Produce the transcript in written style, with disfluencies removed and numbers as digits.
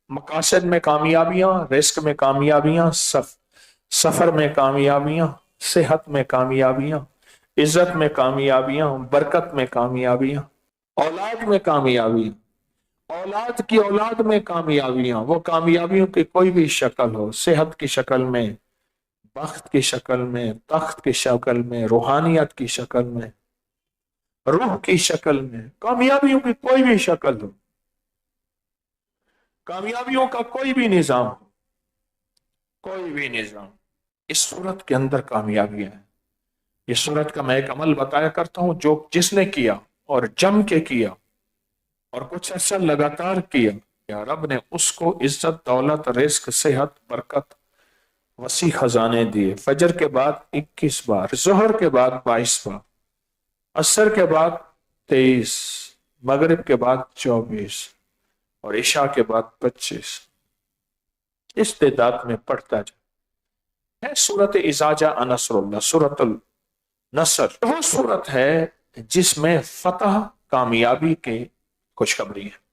مقاصد میں کامیابیاں، رزق میں کامیابیاں، سفر میں کامیابیاں، صحت میں کامیابیاں، عزت میں کامیابیاں، برکت میں کامیابیاں، اولاد میں کامیابیاں، اولاد کی اولاد میں کامیابیاں، وہ کامیابیوں کی کوئی بھی شکل ہو، صحت کی شکل میں، بخت کی شکل میں، تخت کی شکل میں، روحانیت کی شکل میں، روح کی شکل میں، کامیابیوں کی کوئی بھی شکل ہو، کامیابیوں کا کوئی بھی نظام ہو، کوئی بھی نظام، اس صورت کے اندر کامیابیاں ہیں۔ اس صورت کا میں ایک عمل بتایا کرتا ہوں، جو جس نے کیا اور جم کے کیا اور کچھ عرصہ لگاتار کیا، یا رب نے اس کو عزت، دولت، رزق، صحت، برکت، وسیع خزانے دیے۔ فجر کے بعد 21 بار، ظہر کے بعد 22 بار، عصر کے بعد 23، مغرب کے بعد 24 اور عشاء کے بعد 25۔ اس تعداد میں پڑھتا جائے۔ ہے سورت اذا جاء نصر اللہ، سورت النصر، وہ سورت ہے جس میں فتح، کامیابی کے خوشخبری ہے۔